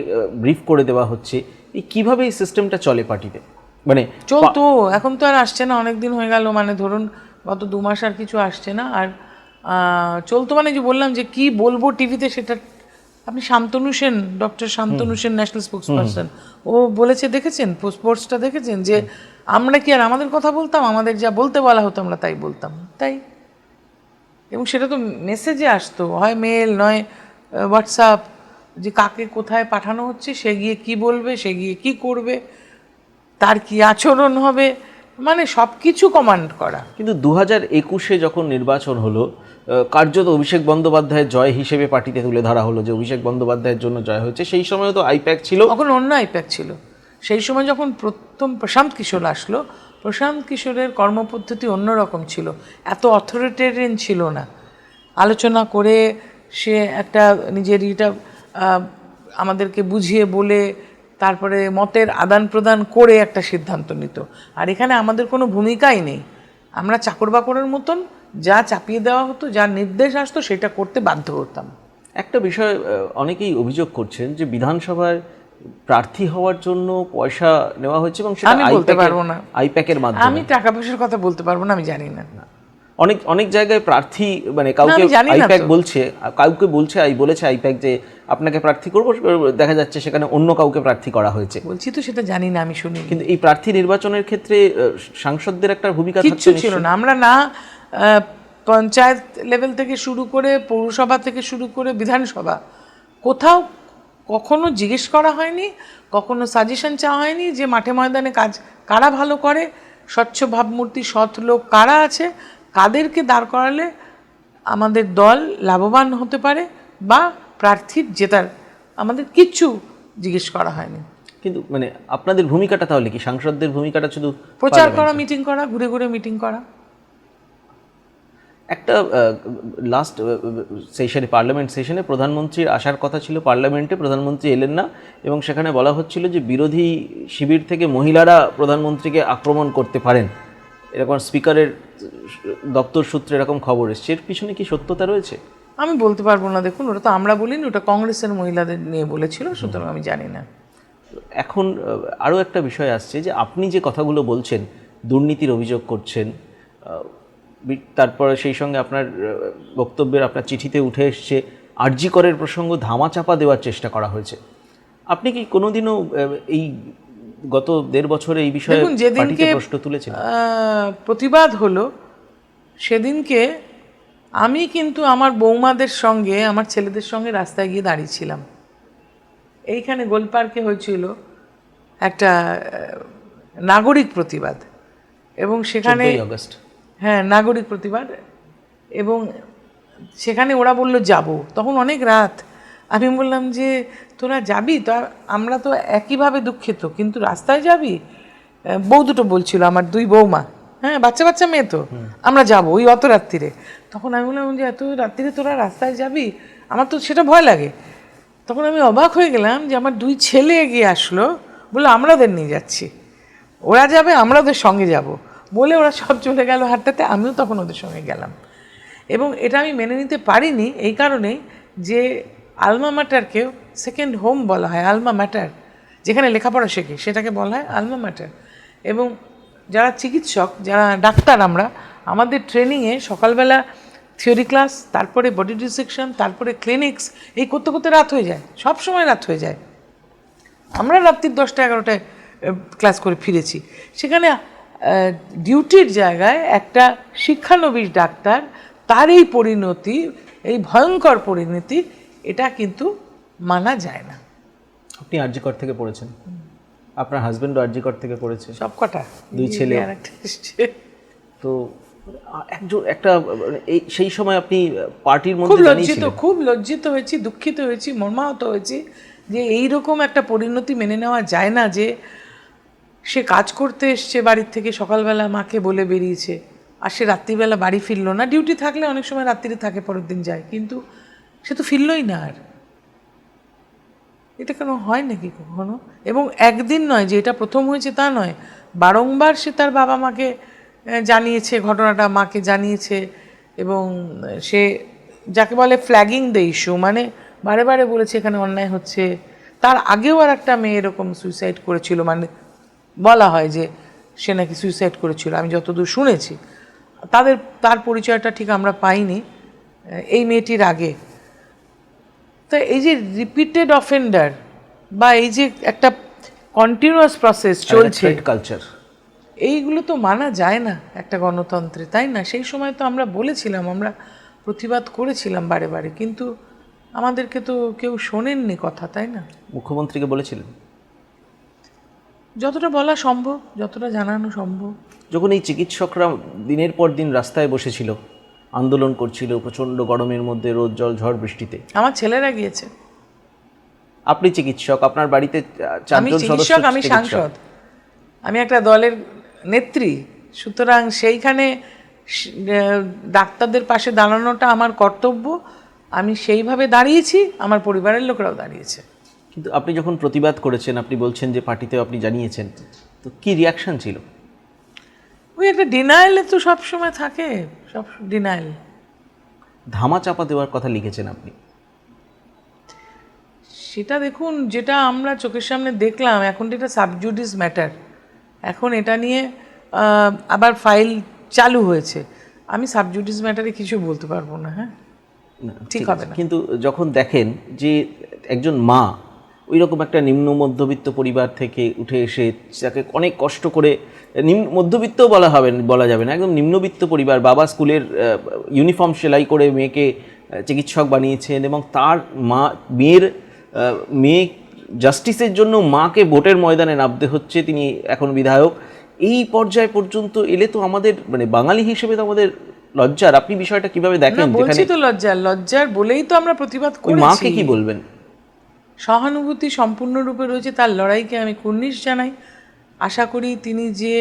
ব্রিফ করে দেওয়া হচ্ছে। এই কীভাবে এই সিস্টেমটা চলে পার্টিতে? মানে চলতো, এখন তো আর আসছে না, অনেক দিন হয়ে গেল, মানে ধরুন গত 2 মাস আর কিছু আসছে না। আর চলতো মানে যে বললাম যে কি বলবো টিভিতে, সেটা আপনি Shantanu Sen, doctor Shantanu Sen, national spokesperson, ও বলেছে, দেখেছেন পোস্টটা দেখেছেন, যে আমরা কি আর আমাদের কথা বলতাম, আমাদের যা বলতে বলা হতো আমরা তাই বলতাম, তাই। এবং সেটা তো মেসেজে আসতো, হয় মেল নয় হোয়াটসঅ্যাপ, যে কাকে কোথায় পাঠানো হচ্ছে, সে গিয়ে কি বলবে, সে গিয়ে কি করবে, তার কি আচরণ হবে, মানে সব কিছু কমান্ড করা। কিন্তু 2021-এ যখন নির্বাচন হলো, কার্যত অভিষেক বন্দ্যোপাধ্যায়ের জয় হিসেবে পার্টিতে তুলে ধরা হলো যে অভিষেক বন্দ্যোপাধ্যায়ের জন্য জয় হচ্ছে। সেই সময় তো আইপ্যাক ছিল, তখন অন্য আইপ্যাক ছিল। সেই সময় যখন প্রথম প্রশান্ত কিশোর আসলো, প্রশান্ত কিশোরের কর্মপদ্ধতি অন্যরকম ছিল, এত অথরিটেরিয়ান ছিল না। আলোচনা করে সে একটা নিজের ইটা আমাদেরকে বুঝিয়ে বলে, তারপরে মতের আদান প্রদান করে একটা সিদ্ধান্ত নিত। আর এখানে আমাদের কোনো ভূমিকাই নেই, আমরা চাকর বাকরের মতন যা চাপিয়ে দেওয়া হতো, যা নির্দেশ আসতো সেটা করতে বাধ্য হতাম। একটা বিষয় অনেকেই অভিযোগ করছেন যে বিধানসভায় প্রার্থী হওয়ার জন্য পয়সা নেওয়া হয়েছে, এবং সেটা আমি বলতে পারবো না, আইপ্যাকের মাধ্যমে। আমি টাকা পয়সার কথা বলতে পারবো না, আমি জানি না। অনেক অনেক জায়গায় প্রার্থী, মানে কাউকে আমি জানি না আইপ্যাক তো। বলছে, কাউকে বলেছে আইপ্যাক যে আপনাকে প্রার্থী করবো, দেখা যাচ্ছে সেখানে অন্য কাউকে প্রার্থী করা হয়েছে। বলছি তো সেটা জানি না, আমি শুনি। কিন্তু এই প্রার্থী নির্বাচনের ক্ষেত্রে সাংসদদের একটা ভূমিকা কিচ্ছু ছিল না। আমরা না পঞ্চায়েত লেভেল থেকে শুরু করে, পৌরসভা থেকে শুরু করে বিধানসভা, কোথাও কখনো জিজ্ঞেস করা হয়নি, কখনো সাজেশন চাওয়া হয়নি যে মাঠে ময়দানে কাজ কারা ভালো করে, স্বচ্ছ ভাবমূর্তি সৎ লোক কারা আছে, কাদেরকে দাঁড় করালে আমাদের দল লাভবান হতে পারে বা প্রার্থীর জেতার, আমাদের কিচ্ছু জিজ্ঞেস করা হয়নি। কিন্তু মানে আপনাদের ভূমিকাটা তাহলে কি? সাংসদদের ভূমিকাটা শুধু প্রচার করা, মিটিং করা, ঘুরে ঘুরে মিটিং করা। একটা লাস্ট সেশনে, পার্লামেন্ট সেশনে প্রধানমন্ত্রীর আসার কথা ছিল পার্লামেন্টে, প্রধানমন্ত্রী এলেন না এবং সেখানে বলা হচ্ছিল যে বিরোধী শিবির থেকে মহিলারা প্রধানমন্ত্রীকে আক্রমণ করতে পারেন, এরকম স্পিকারের দপ্তর সূত্রে এরকম খবর এসছে। এর পিছনে কি সত্যতা রয়েছে? আমি বলতে পারবো না, দেখুন ওটা তো আমরা বলিনি, ওটা কংগ্রেসের মহিলাদের নিয়ে বলেছিল, সুতরাং আমি জানি না। এখন আরও একটা বিষয় আসছে যে আপনি যে কথাগুলো বলছেন, দুর্নীতির অভিযোগ করছেন, তারপরে সেই সঙ্গে আপনার বক্তব্যের আপনার চিঠিতে উঠে এসছে আরজি করের প্রসঙ্গ ধামাচাপা দেওয়ার চেষ্টা করা হয়েছে। আপনি কি কোনোদিনও এই গত 1.5 বছরে এই বিষয়ে দেখুন, যেদিনকে প্রশ্ন তুলেছেন? প্রতিবাদ হলো সেদিনকে আমি কিন্তু আমার বৌমাদের সঙ্গে, আমার ছেলেদের সঙ্গে রাস্তায় গিয়ে দাঁড়িয়েছিলাম। এইখানে গোলপার্কে হয়েছিল একটা নাগরিক প্রতিবাদ এবং সেখানে 14ই আগস্ট, হ্যাঁ নাগরিক প্রতিবাদ, এবং সেখানে ওরা বলল যাব, তখন অনেক রাত। আমি বললাম যে তোরা যাবি তো, আমরা তো একইভাবে দুঃখিত, কিন্তু রাস্তায় যাবি? বউ দুটো বলছিল, আমার 2 বৌমা, হ্যাঁ বাচ্চা বাচ্চা মেয়ে, তো আমরা যাব ওই অত রাত্রিরে। তখন আমি বললাম যে এত রাত্রিরে তোরা রাস্তায় যাবি, আমার তো সেটা ভয় লাগে। তখন আমি অবাক হয়ে গেলাম যে আমার 2 ছেলে এগিয়ে আসলো, বললো আমরা ওদের নিয়ে যাচ্ছি, ওরা যাবে আমরা ওদের সঙ্গে যাব, বলে ওরা সব চলে গেল হাঁটতে, আমিও তখন ওদের সঙ্গে গেলাম। এবং এটা আমি মেনে নিতে পারিনি এই কারণেই যে আলমা ম্যাটারকেও সেকেন্ড হোম বলা হয়। আলমা ম্যাটার যেখানে লেখাপড়া শেখে সেটাকে বলা হয় আলমা ম্যাটার। এবং যারা চিকিৎসক, যারা ডাক্তার, আমাদের ট্রেনিংয়ে সকালবেলা থিওরি ক্লাস, তারপরে বডি ডিসেকশন, তারপরে ক্লিনিক্স, এই করতে করতে রাত হয়ে যায়, সব সময় রাত হয়ে যায়। আমরা রাত্রির 10টা 11টায় ক্লাস করে ফিরেছি। সেখানে ডিউটির জায়গায় একটা শিক্ষানবিশ ডাক্তার, তার এই পরিণতি, এই ভয়ঙ্কর পরিণতি, এটা কিন্তু মানা যায় না। আপনি আরজি কর থেকে পড়েছেন, আপনার হাজবেন্ডও আরজি কর থেকে পড়েছে, সব কটা 2 ছেলে। তো একটা এই সেই সময় আপনি পার্টির মধ্যে জানিয়েছিলেন? খুব লজ্জিত হয়েছি, দুঃখিত হয়েছি, মর্মাহত হয়েছি যে এইরকম একটা পরিণতি মেনে নেওয়া যায় না, যে সে কাজ করতে এসছে বাড়ির থেকে, সকালবেলা মাকে বলে বেরিয়েছে, আর সে রাত্রিবেলা বাড়ি ফিরলো না। ডিউটি থাকলে অনেক সময় রাত্রিরে থাকে, পরের দিন যায়, কিন্তু সে তো ফিরলই না। আর এটা কেন হয় নাকি কখনো? এবং একদিন নয় যে এটা প্রথম হয়েছে তা নয়, বারংবার সে তার বাবা মাকে জানিয়েছে, ঘটনাটা মাকে জানিয়েছে, এবং সে যাকে বলে ফ্ল্যাগিং দ্য ইস্যু, মানে বারে বারে বলেছে এখানে অন্যায় হচ্ছে। তার আগেও আর একটা মেয়ে এরকম সুইসাইড করেছিল, মানে বলা হয় যে সে নাকি সুইসাইড করেছিল, আমি যতদূর শুনেছি। তার পরিচয়টা ঠিক আমরা পাইনি এই মেয়েটির আগে। তো এই যে রিপিটেড অফেন্ডার, বা এই যে একটা কন্টিনিউয়াস প্রসেস চলছে, কালচার, এইগুলো তো মানা যায় না একটা গণতন্ত্রে, তাই না? সেই সময় তো আমরা বলেছিলাম, আমরা প্রতিবাদ করেছিলাম বারে বারে, কিন্তু আমাদেরকে তো কেউ শোনেননি কথা, তাই না? মুখ্যমন্ত্রীকে বলেছিলেন? যতটা বলা সম্ভব, যতটা জানানো সম্ভব। যখন এই চিকিৎসকরা দিনের পর দিন রাস্তায় বসেছিল, আন্দোলন করছিল প্রচণ্ড গরমের মধ্যে, রোদ জল ঝড় বৃষ্টিতে, আমার ছেলেরা গিয়েছে। আপনি চিকিৎসক, আপনার বাড়িতে আমি 4জন চিকিৎসক, সদস্য, আমি সাংসদ, আমি একটা দলের নেত্রী, সুতরাং সেইখানে ডাক্তারদের পাশে দাঁড়ানোটা আমার কর্তব্য। আমি সেইভাবে দাঁড়িয়েছি, আমার পরিবারের লোকরাও দাঁড়িয়েছে। কিন্তু আপনি যখন প্রতিবাদ করেছেন, আপনি বলছেন যে পার্টিতেও আপনি জানিয়েছেন, তো কি রিয়াকশন ছিল? ওই একটা ডিনায়ালে তো সবসময় থাকে, সব ডিনায়াল। ধামাচাপা দেওয়ার কথা লিখেছেন আপনি। সেটা দেখুন, যেটা আমরা চোখের সামনে দেখলাম, এখন এটা সাবজুডিস ম্যাটার, এখন এটা নিয়ে আবার ফাইল চালু হয়েছে। আমি সাবজুডিস ম্যাটারে কিছু বলতে পারবো না। হ্যাঁ, ঠিক হবে না। কিন্তু যখন দেখেন যে একজন মা ওই রকম একটা নিম্ন মধ্যবিত্ত পরিবার থেকে উঠে এসে, তাকে অনেক কষ্ট করে, মধ্যবিত্ত বলা যাবে না, একদম নিম্নবিত্ত পরিবার, বাবা স্কুলের ইউনিফর্ম সেলাই করে মেয়েকে চিকিৎসক বানিয়েছেন, এবং তার মেয়ে জাস্টিসের জন্য মাকে ভোটের ময়দানে নামতে হচ্ছে, তিনি এখন বিধায়ক। এই পর্যায় পর্যন্ত এলে তো আমাদের, মানে বাঙালি হিসেবে তো আমাদের লজ্জার। আপনি বিষয়টা কিভাবে দেখেন? বলছি তো লজ্জার বলেই তো আমরা প্রতিবাদ করেছি। মাকে কি বলবেন? সহানুভূতি সম্পূর্ণরূপে রয়েছে, তার লড়াইকে আমি কুর্নিশ জানাই। আশা করি তিনি যে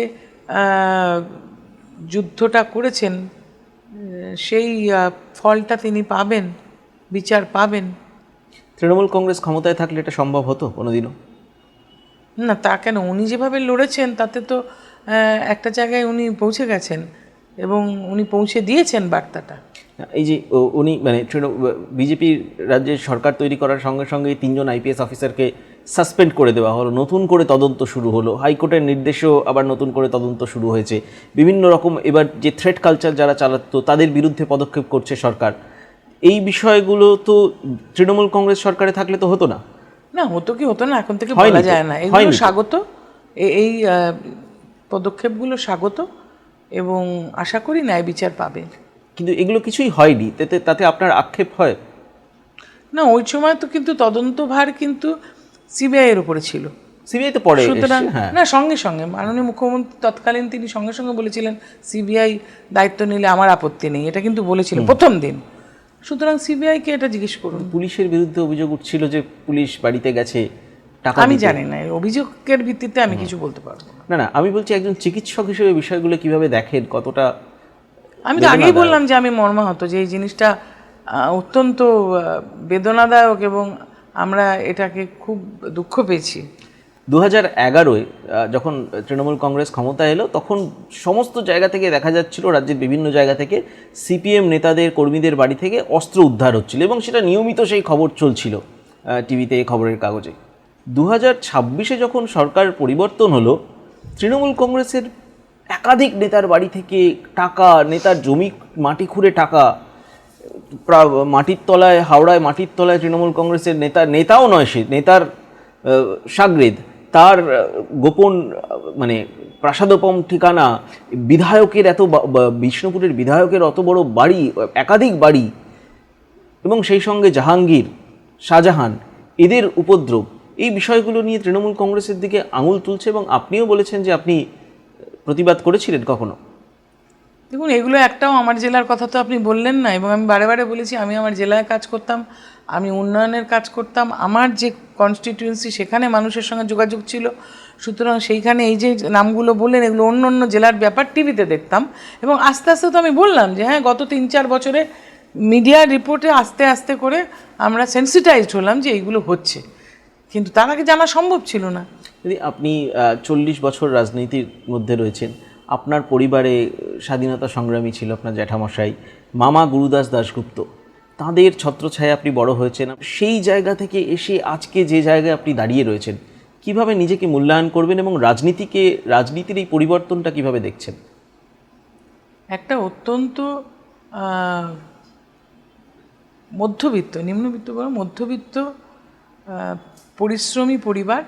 যুদ্ধটা করেছেন সেই ফলটা তিনি পাবেন, বিচার পাবেন। তৃণমূল কংগ্রেস ক্ষমতায় থাকলে এটা সম্ভব হতো কোনোদিনও? না, তা কেন? উনি যেভাবে লড়েছেন তাতে তো একটা জায়গায় উনি পৌঁছে গেছেন এবং উনি পৌঁছে দিয়েছেন বার্তাটা। এই যে উনি মানে বিজেপির রাজ্যের সরকার তৈরি করার সঙ্গে সঙ্গে 3 জন আইপিএস অফিসারকে সাসপেন্ড করে দেওয়া হলো, নতুন করে তদন্ত শুরু হলো, হাইকোর্টের নির্দেশেও আবার নতুন করে তদন্ত শুরু হয়েছে, বিভিন্ন রকম এবার যে থ্রেট কালচার যারা চালাতো তাদের বিরুদ্ধে পদক্ষেপ করছে সরকার। এই বিষয়গুলো তো তৃণমূল কংগ্রেস সরকারে থাকলে তো হতো না। না, হতো কি হতো না এখন থেকে হয়নি বলা তো, যায় না। এগুলো হয়নি তো। স্বাগত, এই পদক্ষেপগুলো স্বাগত এবং আশা করি ন্যায় বিচার পাবে। কিন্তু এগুলো কিছুই হয়নি, তাতে আপনার আক্ষেপ হয়? না, ওই সময় তো কিন্তু তদন্তভার কিন্তু সিবিআই এর উপরে ছিল। সিবিআই তো পরে সুতরাং এসছে, হ্যাঁ। না, সঙ্গে সঙ্গে মাননীয় মুখ্যমন্ত্রী তৎকালীন তিনি সঙ্গে সঙ্গে বলেছিলেন সিবিআই দায়িত্ব নিলে আমার আপত্তি নেই, এটা কিন্তু বলেছিলেন প্রথম দিন। সুতরাং সিবিআইকে এটা জিজ্ঞেস করুন। পুলিশের বিরুদ্ধে অভিযোগ উঠছিল যে পুলিশ বাড়িতে গেছে টাকা আমি দিতে। জানি না, এই অভিযোগের ভিত্তিতে আমি কিছু বলতে পারবো না। না না, আমি বলছি একজন চিকিৎসক হিসেবে বিষয়গুলো কিভাবে দেখেন, কতটা? আমি তো আগেই বললাম যে আমি মর্মাহত, যে এই জিনিসটা অত্যন্ত বেদনাদায়ক এবং আমরা এটাকে খুব দুঃখ পেয়েছি। 2011-এ যখন তৃণমূল কংগ্রেস ক্ষমতা এলো তখন সমস্ত জায়গা থেকে দেখা যাচ্ছিল, রাজ্যের বিভিন্ন জায়গা থেকে সিপিএম নেতাদের কর্মীদের বাড়ি থেকে অস্ত্র উদ্ধার হচ্ছিল এবং সেটা নিয়মিত সেই খবর চলছিল টিভিতে, খবরের কাগজে। 2026-এ যখন সরকার পরিবর্তন হলো, তৃণমূল কংগ্রেসের একাধিক নেতার বাড়ি থেকে টাকা, নেতার জমি মাটি খুঁড়ে টাকা, মাটির তলায়, হাওড়ায় মাটির তলায় তৃণমূল কংগ্রেসের নেতাও নয়, সে নেতার সাগরেদ, তার গোপন মানে প্রাসাদোপম ঠিকানা, বিধায়কের বিষ্ণুপুরের বিধায়কের অত বড় বাড়ি, একাধিক বাড়ি, এবং সেই সঙ্গে জাহাঙ্গীর, শাহজাহান, এদের উপদ্রব, এই বিষয়গুলো নিয়ে তৃণমূল কংগ্রেসের দিকে আঙুল তুলছে এবং আপনিও বলেছেন যে আপনি প্রতিবাদ করেছিলেন কখনো। দেখুন, এগুলো একটাও আমার জেলার কথা তো আপনি বললেন না, এবং আমি বারে বারে বলেছি আমি আমার জেলায় কাজ করতাম, আমি উন্নয়নের কাজ করতাম, আমার যে কনস্টিটিউয়েন্সি সেখানে মানুষের সঙ্গে যোগাযোগ ছিল। সুতরাং সেইখানে এই যে নামগুলো বললেন এগুলো অন্য অন্য জেলার ব্যাপার টিভিতে দেখতাম, এবং আস্তে আস্তে তো আমি বললাম যে হ্যাঁ, গত 3-4 বছরে মিডিয়ার রিপোর্টে আস্তে আস্তে করে আমরা সেন্সিটাইজড হলাম যে এইগুলো হচ্ছে, কিন্তু তার আগে জানা সম্ভব ছিল না। যদি আপনি 40 বছর রাজনীতির মধ্যে রয়েছেন, আপনার পরিবারে স্বাধীনতা সংগ্রামী ছিল আপনার জ্যাঠামশাই, মামা গুরুদাস দাশগুপ্ত, তাদের ছত্রছায়ায় আপনি বড় হয়েছেন। সেই জায়গা থেকে এসে আজকে যে জায়গায় আপনি দাঁড়িয়ে রয়েছেন, কিভাবে নিজেকে মূল্যায়ন করবেন এবং রাজনীতির এই পরিবর্তনটা কিভাবে দেখছেন? একটা অত্যন্ত মধ্যবিত্ত, নিম্নবিত্ত বড় মধ্যবিত্ত পরিশ্রমী পরিবার,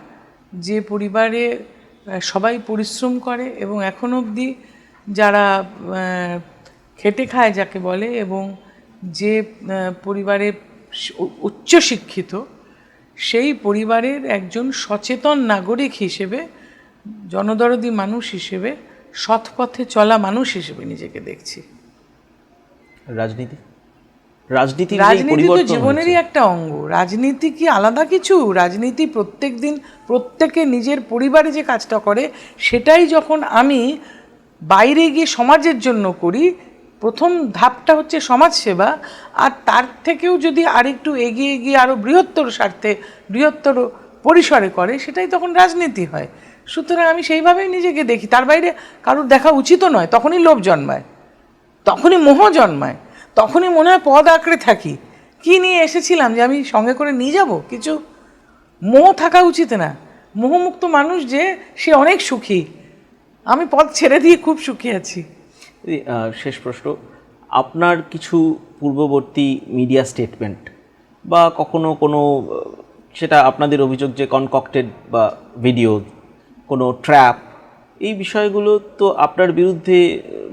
যে পরিবারে সবাই পরিশ্রম করে এবং এখন অবধি যারা খেটে খায় যাকে বলে, এবং যে পরিবারে উচ্চশিক্ষিত, সেই পরিবারের একজন সচেতন নাগরিক হিসেবে, জনদরদি মানুষ হিসেবে, সৎপথে চলা মানুষ হিসেবে নিজেকে দেখছি। রাজনীতি তো জীবনেরই একটা অঙ্গ। রাজনীতি কি আলাদা কিছু? রাজনীতি প্রত্যেক দিন প্রত্যেকে নিজের পরিবারে যে কাজটা করে সেটাই যখন আমি বাইরে গিয়ে সমাজের জন্য করি, প্রথম ধাপটা হচ্ছে সমাজসেবা, আর তার থেকেও যদি আরেকটু এগিয়ে গিয়ে আরও বৃহত্তর স্বার্থে, বৃহত্তর পরিসরে করে, সেটাই তখন রাজনীতি হয়। সুতরাং আমি সেইভাবেই নিজেকে দেখি, তার বাইরে কারোর দেখা উচিতও নয়। তখনই লোভ জন্মায়, তখনই মোহ জন্মায়, তখনই মনে হয় পদ আঁকড়ে থাকি, কি নিয়ে এসেছিলাম যে আমি সঙ্গে করে নিয়ে যাব কিছু। মোহ থাকা উচিত না। মোহমুক্ত মানুষ যে সে অনেক সুখী। আমি পদ ছেড়ে দিয়ে খুব সুখী আছি। শেষ প্রশ্ন, আপনার কিছু পূর্ববর্তী মিডিয়া স্টেটমেন্ট বা কখনো কোনো, সেটা আপনাদের অভিযোগ যে কনকক্টেড বা ভিডিও, কোনো ট্র্যাপ, এই বিষয়গুলো তো আপনার বিরুদ্ধে,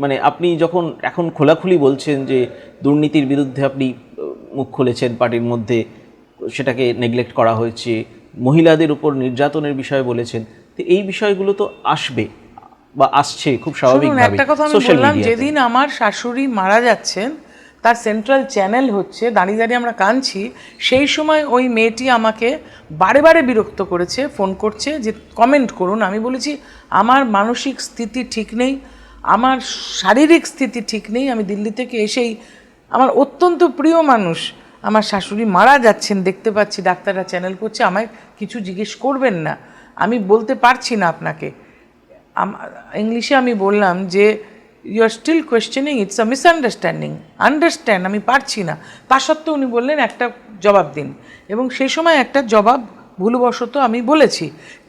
মানে আপনি যখন এখন খোলাখুলি বলছেন যে দুর্নীতির বিরুদ্ধে আপনি মুখ খুলেছেন পার্টির মধ্যে, সেটাকে নেগলেক্ট করা হয়েছে, মহিলাদের উপর নির্যাতনের বিষয়ে বলেছেন, তো এই বিষয়গুলো তো আসবে বা আসছে খুব স্বাভাবিকভাবে। একটা কথা আমি বললাম, যেদিন আমার শাশুড়ি মারা যাচ্ছেন তার সেন্ট্রাল চ্যানেল হচ্ছে, দাঁড়িয়ে দাঁড়িয়ে আমরা কাঁদছি, সেই সময় ওই মেয়েটি আমাকে বারে বারে বিরক্ত করেছে, ফোন করছে যে কমেন্ট করুন। আমি বলেছি আমার মানসিক স্থিতি ঠিক নেই, আমার শারীরিক স্থিতি ঠিক নেই। আমি দিল্লি থেকে এসেই আমার অত্যন্ত প্রিয় মানুষ, আমার শাশুড়ি মারা যাচ্ছেন, দেখতে পাচ্ছি ডাক্তাররা চ্যানেল করছে, আমায় কিছু জিজ্ঞেস করবেন না, আমি বলতে পারছি না আপনাকে। ইংলিশে আমি বললাম যে you are still questioning, it's a misunderstanding, understand, আমি পারছি না। তা সত্ত্বেও উনি বললেন একটা জবাব দিন, এবং সেই সময় একটা জবাব ভুলবশত আমি বলেছি।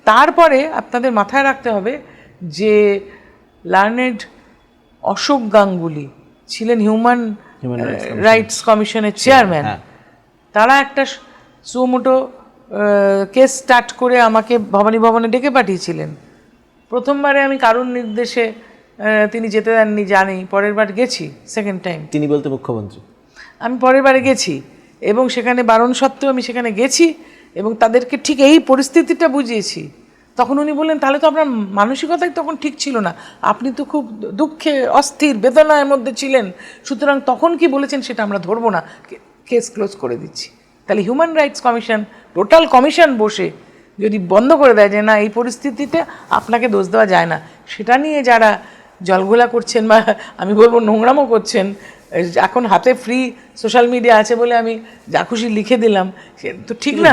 তারপরে আপনাদের মাথায় রাখতে হবে যে লার্নেড অশোক গাঙ্গুলি ছিলেন হিউম্যান রাইটস কমিশনের চেয়ারম্যান। তারা একটা সুমোটো কেস স্টার্ট করে আমাকে ভবানী ভবনে ডেকে পাঠিয়েছিলেন। প্রথমবারে আমি কারুর নির্দেশে তিনি যেতে দেননি জানি, পরের বার গেছি, সেকেন্ড টাইম তিনি বলতে মুখ্যমন্ত্রী, আমি পরের বারে গেছি, এবং সেখানে বারণ সত্ত্বেও আমি সেখানে গেছি এবং তাদেরকে ঠিক এই পরিস্থিতিটা বুঝিয়েছি। তখন উনি বললেন তাহলে তো আপনার মানসিকতাই তখন ঠিক ছিল না, আপনি তো খুব দুঃখে অস্থির বেদনার মধ্যে ছিলেন, সুতরাং তখন কি বলেছেন সেটা আমরা ধরবো না, কেস ক্লোজ করে দিচ্ছি। তাহলে human rights commission, total commission বসে যদি বন্ধ করে দেয় যে না এই পরিস্থিতিতে আপনাকে দোষ দেওয়া যায় না, সেটা নিয়ে যারা জলঘোলা করছেন বা আমি বলবো নোংরামও করছেন, এখন হাতে ফ্রি সোশ্যাল মিডিয়া আছে বলে আমি যা খুশি লিখে দিলাম, সে তো ঠিক না।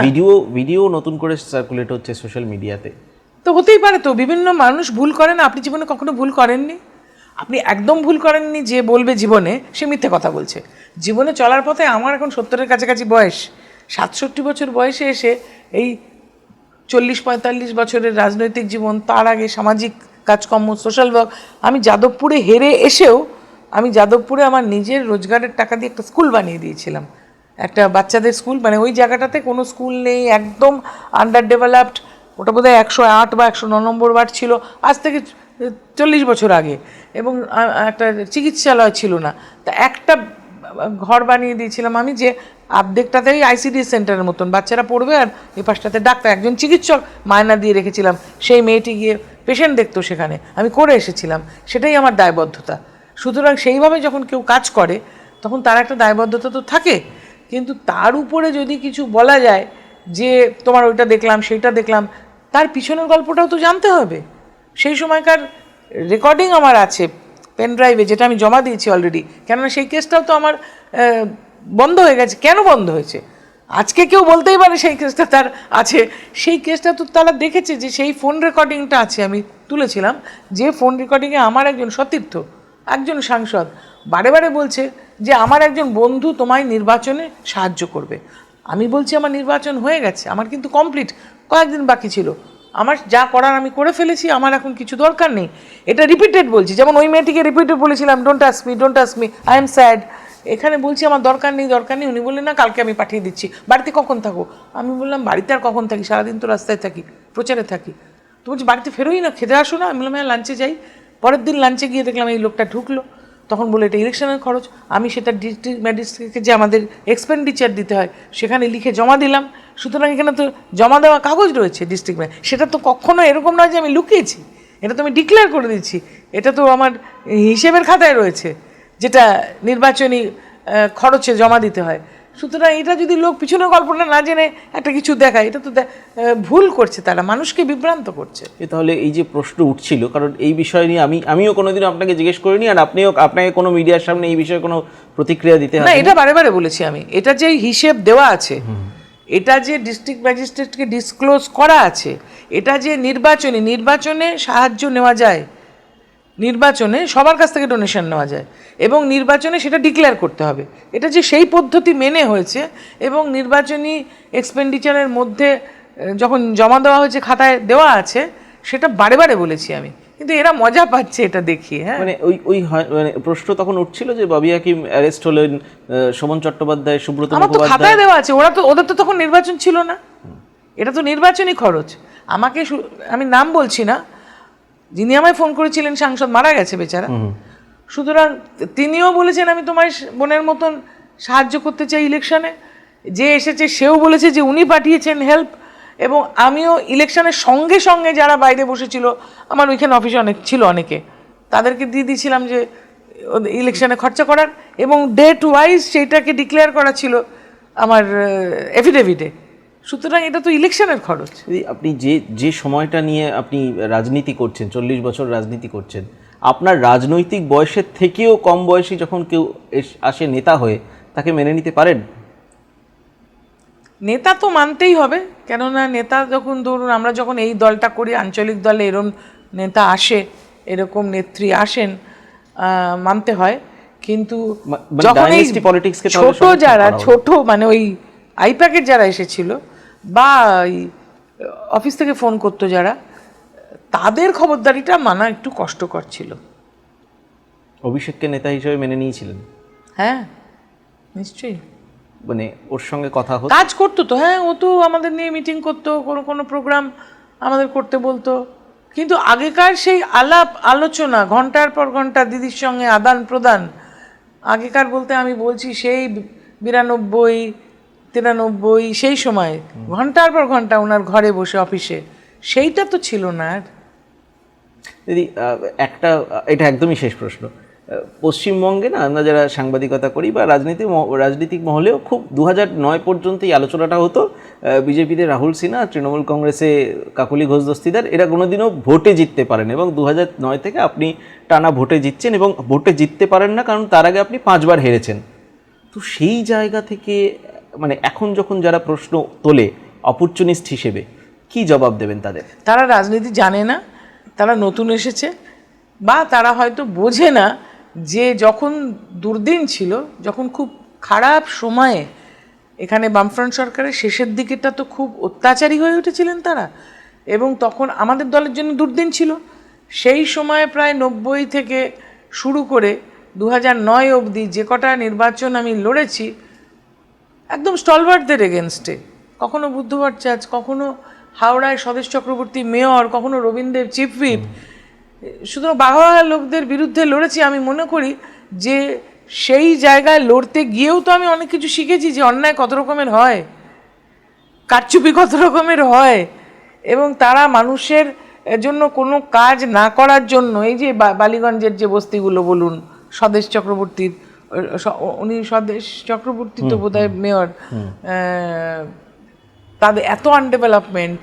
ভিডিও নতুন করে সার্কুলেট হচ্ছে সোশ্যাল মিডিয়াতে, তো হতেই পারে, তো বিভিন্ন মানুষ ভুল করেন। আপনি জীবনে কখনো ভুল করেননি? আপনি একদম ভুল করেননি। যে বলবে জীবনে সে মিথ্যে কথা বলছে। জীবনে চলার পথে আমার এখন 70-এর কাছাকাছি বয়স, 67 বছর বয়সে এসে এই 40-45 বছরের রাজনৈতিক জীবন, তার আগে সামাজিক কাজকর্ম, সোশ্যাল ওয়ার্ক, আমি যাদবপুরে হেরে এসেও আমি যাদবপুরে আমার নিজের রোজগারের টাকা দিয়ে একটা স্কুল বানিয়ে দিয়েছিলাম, একটা বাচ্চাদের স্কুল। মানে ওই জায়গাটাতে কোনো স্কুল নেই, একদম আন্ডার ডেভেলপড। ওটা বোধহয় 108 বা 109 নম্বর ওয়ার্ড ছিল, আজ থেকে 40 বছর আগে। এবং একটা চিকিৎসালয় ছিল না, তা একটা ঘর বানিয়ে দিয়েছিলাম আমি, যে অর্ধেকটাতেই আইসিডি সেন্টারের মতন বাচ্চারা পড়বে, আর এই পাশটাতে ডাক্তার, একজন চিকিৎসক মায়না দিয়ে রেখেছিলাম, সেই মেয়েটি গিয়ে পেশেন্ট দেখতো সেখানে, আমি করে এসেছিলাম, সেটাই আমার দায়বদ্ধতা। সুতরাং সেইভাবে যখন কেউ কাজ করে তখন তার একটা দায়বদ্ধতা তো থাকে, কিন্তু তার উপরে যদি কিছু বলা যায় যে তোমার ওইটা দেখলাম সেইটা দেখলাম, তার পিছনের গল্পটাও তো জানতে হবে। সেই সময়কার রেকর্ডিং আমার আছে পেন ড্রাইভে, যেটা আমি জমা দিয়েছি অলরেডি, কেননা সেই কেসটাও তো আমার বন্ধ হয়ে গেছে। কেন বন্ধ হয়েছে আজকে কেউ বলতেই পারে, সেই কেসটা তার আছে। সেই কেসটা তো তারা দেখেছে, যে সেই ফোন রেকর্ডিংটা আছে, আমি তুলেছিলাম, যে ফোন রেকর্ডিংয়ে আমার একজন সতীর্থ, একজন সাংসদ বারে বারে বলছে যে আমার একজন বন্ধু তোমায় নির্বাচনে সাহায্য করবে। আমি বলছি আমার নির্বাচন হয়ে গেছে, আমার কিন্তু কমপ্লিট, কয়েকদিন বাকি ছিল, আমার যা করার আমি করে ফেলেছি, আমার এখন কিছু দরকার নেই। এটা রিপিটেড বলছি, যেমন ওই মেয়েটিকে রিপিটেড বলেছিলাম don't ask me, I am sad. এখানে বলছি আমার দরকার নেই। উনি বললেন না কালকে আমি পাঠিয়ে দিচ্ছি। বাড়িতে কখন থাকো? আমি বললাম বাড়িতে আর কখন থাকি, সারাদিন তো রাস্তায় থাকি, প্রচারে থাকি। তো বলছি বাড়িতে ফেরোই না, খেতে আসো না? আমি বললাম হ্যাঁ লাঞ্চে যাই। পরের দিন লাঞ্চে গিয়ে দেখলাম এই লোকটা ঢুকলো, তখন বলে এটা ইলেকশনের খরচ। আমি সেটা ডিস্ট্রিক্ট ম্যাজিস্ট্রেটকে যে আমাদের এক্সপেন্ডিচার দিতে হয় সেখানে লিখে জমা দিলাম। সুতরাং এখানে তো জমা দেওয়া কাগজ রয়েছে ডিস্ট্রিক্ট সেটা তো কখনো এরকম নয় যে আমি লুকিয়েছি, এটা তো আমি ডিক্লেয়ার করে দিচ্ছি, এটা তো আমার হিসেবের খাতায় রয়েছে, যেটা নির্বাচনী খরচে জমা দিতে হয়। সুতরাং এটা যদি লোক পিছনে গল্পটা না জেনে একটা কিছু দেখায়, এটা তো ভুল করছে, তারা মানুষকে বিভ্রান্ত করছে। তাহলে এই যে প্রশ্ন উঠছিল, কারণ এই বিষয় নিয়ে আমিও কোনোদিনও আপনাকে জিজ্ঞেস করিনি, আর আপনাকে কোনো মিডিয়ার সামনে এই বিষয়ে কোনো প্রতিক্রিয়া দিতে হয় না। এটা বারে বারে বলেছি আমি, এটা যে হিসেব দেওয়া আছে, এটা যে ডিস্ট্রিক্ট ম্যাজিস্ট্রেটকে ডিসক্লোজ করা আছে, এটা যে নির্বাচনে সাহায্য নেওয়া যায়, নির্বাচনে সবার কাছ থেকে ডোনেশন নেওয়া যায় এবং নির্বাচনে সেটা ডিক্লেয়ার করতে হবে, এটা যে সেই পদ্ধতি মেনে হয়েছে এবং নির্বাচনী এক্সপেন্ডিচারের মধ্যে যখন জমা দেওয়া হয়েছে খাতায় দেওয়া আছে, সেটা বারে বারে বলেছি আমি, কিন্তু এরা মজা পাচ্ছে এটা দেখিয়ে। হ্যাঁ, মানে মানে প্রশ্ন তখন উঠছিল যে ববি হাকিম অ্যারেস্ট হলেন, শোভন চট্টোপাধ্যায়, সুব্রত আমার তো খাতায় দেওয়া আছে, ওদের তো তখন নির্বাচন ছিল না, এটা তো নির্বাচনী খরচ। আমাকে আমি নাম বলছি না, যিনি আমায় ফোন করেছিলেন সাংসদ মারা গেছে বেচারা, সুতরাং তিনিও বলেছেন আমি তোমার বোনের মতন সাহায্য করতে চাই ইলেকশনে। যে এসেছে সেও বলেছে যে উনি পাঠিয়েছেন হেল্প, এবং আমিও ইলেকশনের সঙ্গে সঙ্গে যারা বাইরে বসেছিল, আমার ওইখানে অফিসে অনেক ছিল, অনেকে তাদেরকে দিয়ে দিয়েছিলাম যে ইলেকশনে খরচা করার, এবং ডেট ওয়াইজ সেইটাকে ডিক্লেয়ার করা ছিল আমার এফিডেভিটে। সুতরাং এটা তো ইলেকশনের খরচ। আপনি যে সময়টা নিয়ে আপনি রাজনীতি করছেন, 40 বছর রাজনীতি করছেন, আপনার রাজনৈতিক বয়সের থেকেও কম বয়সী যখন কেউ আসে নেতা হয়ে, তাকে মেনে নিতে পারেন? নেতা তো মানতেই হবে, কেননা নেতা যখন ধরুন আমরা যখন এই দলটা করি, আঞ্চলিক দলে এরকম নেতা আসে, এরকম নেত্রী আসেন, মানতে হয়। কিন্তু মানে যখন এই dynasty politics কে তাহলে ছোট সমর্থন যারা করা হবে। ছোট মানে ওই আইপ্যাকের যারা এসেছিল বা ওই অফিস থেকে ফোন করতো যারা, তাদের খবরদারিটা মানা একটু কষ্টকর ছিল। অভিষেককে নেতা হিসেবে মেনে নিয়েছিলেন? হ্যাঁ, নিশ্চয়ই। মানে ওর সঙ্গে কথা হতো? কাজ করতো তো, হ্যাঁ, ও তো আমাদের নিয়ে মিটিং করতো, কোনো কোনো প্রোগ্রাম আমাদের করতে বলতো। কিন্তু আগেকার সেই আলাপ আলোচনা ঘন্টার পর ঘন্টা দিদির সঙ্গে আদান প্রদান, আগেকার বলতে আমি বলছি সেই 92, 93 সেই সময় ঘন্টার পর ঘন্টা ওনার ঘরে বসে অফিসে, সেইটা তো ছিল না আর। দিদি, এটা একদমই শেষ প্রশ্ন। পশ্চিমবঙ্গে না আমরা যারা সাংবাদিকতা করি বা রাজনৈতিক মহলেও খুব 2009 পর্যন্ত এই আলোচনাটা হতো, বিজেপিতে রাহুল সিনহা, তৃণমূল কংগ্রেসে কাকলি ঘোষ দস্তিদার, এরা কোনোদিনও ভোটে জিততে পারেন, এবং 2009 থেকে আপনি টানা ভোটে জিতছেন, এবং ভোটে জিততে পারেন না কারণ তার আগে আপনি 5 বার হেরেছেন। তো সেই জায়গা থেকে মানে এখন যখন যারা প্রশ্ন তোলে অপরচুনিস্ট হিসেবে, কি জবাব দেবেন তাদের? তারা রাজনীতি জানে না, তারা নতুন এসেছে, বা তারা হয়তো বোঝে না যে যখন দুর্দিন ছিল, যখন খুব খারাপ সময়ে, এখানে বামফ্রন্ট সরকারের শেষের দিকেটা তো খুব অত্যাচারী হয়ে উঠেছিলেন তারা, এবং তখন আমাদের দলের জন্য দুর্দিন ছিল। সেই সময় প্রায় 90 থেকে শুরু করে 2009 অবধি যে কটা নির্বাচন আমি লড়েছি, একদম স্টলওয়ার্ডদের এগেনস্টে, কখনো বুদ্ধ ভট্টাচার্য, কখনো হাওড়ায় স্বদেশ চক্রবর্তী মেয়র, কখনো রবীন্দ্রের চিফ হুইপ, সুতরাং বাঘা লোকদের বিরুদ্ধে লড়েছি। আমি মনে করি যে সেই জায়গায় লড়তে গিয়েও তো আমি অনেক কিছু শিখেছি, যে অন্যায় কত রকমের হয়, কারচুপি কত রকমের হয়, এবং তারা মানুষের জন্য কোনো কাজ না করার জন্য, এই যে বালিগঞ্জের যে বস্তিগুলো বলুন, স্বদেশ চক্রবর্তীর, উনি স্বদেশ চক্রবর্তী তো বোধহয় মেয়র, তাদের এত আনডেভেলপমেন্ট,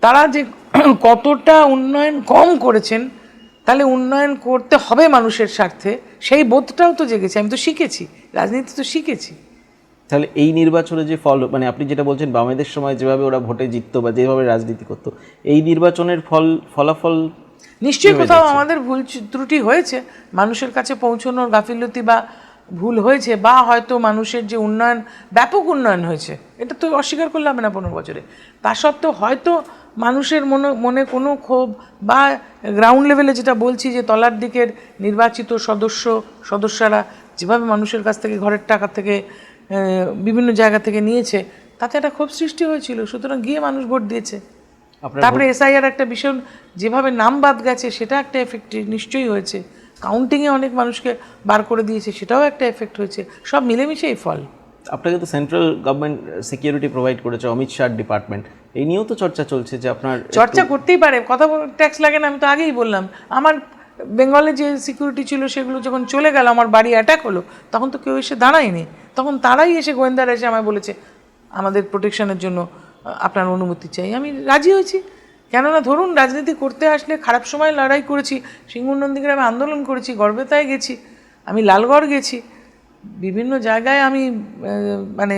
তারা যে কতটা উন্নয়ন কম করেছেন, তাহলে উন্নয়ন করতে হবে মানুষের স্বার্থে, সেই বোধটাও তো জেগেছে। আমি তো শিখেছি, রাজনীতি তো শিখেছি। তাহলে এই নির্বাচনে যে ফল, মানে আপনি যেটা বলছেন বামেদের সময় যেভাবে ওরা ভোটে জিততো বা যেভাবে রাজনীতি করতো, এই নির্বাচনের ফলাফল নিশ্চয়ই কোথাও আমাদের ভুল ত্রুটি হয়েছে, মানুষের কাছে পৌঁছানোর গাফিলতি বা ভুল হয়েছে, বা হয়তো মানুষের যে উন্নয়ন, ব্যাপক উন্নয়ন হয়েছে, এটা তো অস্বীকার করলে হবে না 15 বছরে। তা সত্ত্বেও হয়তো মানুষের মনে কোনো ক্ষোভ, বা গ্রাউন্ড লেভেলে যেটা বলছি, যে তলার দিকের নির্বাচিত সদস্যরা যেভাবে মানুষের কাছ থেকে, ঘরের টাকা থেকে, বিভিন্ন জায়গা থেকে নিয়েছে, তাতে একটা ক্ষোভ সৃষ্টি হয়েছিল, সুতরাং গিয়ে মানুষ ভোট দিয়েছে। তারপরে এসআইআর একটা ভীষণ, যেভাবে নাম বাদ গেছে, সেটা একটা এফেক্ট নিশ্চয়ই হয়েছে। কাউন্টিংয়ে অনেক মানুষকে বার করে দিয়েছে, সেটাও একটা এফেক্ট হয়েছে। সব মিলেমিশে এই ফল। আপনাকে তো সেন্ট্রাল গভর্নমেন্ট সিকিউরিটি প্রোভাইড করেছে, অমিত শাহ ডিপার্টমেন্ট, এই নিয়েও তো চর্চা চলছে যে আপনার চর্চা করতেই পারে, কথা ট্যাক্স লাগে না, আমি তো আগেই বললাম। আমার বেঙ্গলে যে সিকিউরিটি ছিল, সেগুলো যখন চলে গেল, আমার বাড়ি অ্যাটাক হলো, তখন তো কেউ এসে দাঁড়ায়নি, তখন তারাই এসে, গোয়েন্দারা এসে আমায় বলেছে আমাদের প্রোটেকশনের জন্য আপনার অনুমতি চাই। আমি রাজি হয়েছি, কেননা ধরুন রাজনীতি করতে আসলে খারাপ সময় লড়াই করেছি, সিঙ্গুর নন্দীগ্রামে আন্দোলন করেছি, গড়বেতায় গেছি, আমি লালগড় গেছি, বিভিন্ন জায়গায় আমি মানে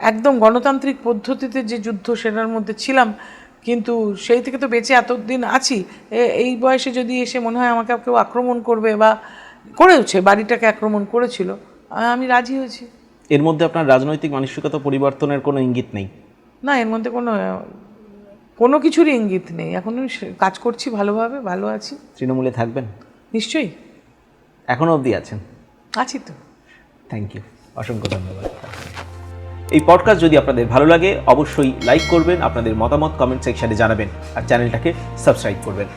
একদম গণতান্ত্রিক পদ্ধতিতে যে যুদ্ধ, সেটার মধ্যে ছিলাম। কিন্তু সেই থেকে তো বেঁচে এতদিন আছি, এই বয়সে যদি এসে মনে হয় আমাকে কেউ আক্রমণ করবে, বা করেওছে, বাড়িটাকে আক্রমণ করেছিল, আমি রাজি হয়েছি। এর মধ্যে আপনার রাজনৈতিক মানসিকতা পরিবর্তনের কোনো ইঙ্গিত নেই? না, এর মধ্যে কোনো কিছুরই ইঙ্গিত নেই। এখন কাজ করছি ভালোভাবে, ভালো আছি। তৃণমূলে থাকবেন? নিশ্চয়ই। এখনও অবধি আছেন? আছি তো। থ্যাংক ইউ, অসংখ্য ধন্যবাদ। এই পডকাস্ট যদি আপনাদের ভালো লাগে, অবশ্যই লাইক করবেন, আপনাদের মতামত কমেন্ট সেকশনে জানাবেন, আর চ্যানেলটাকে সাবস্ক্রাইব করবেন।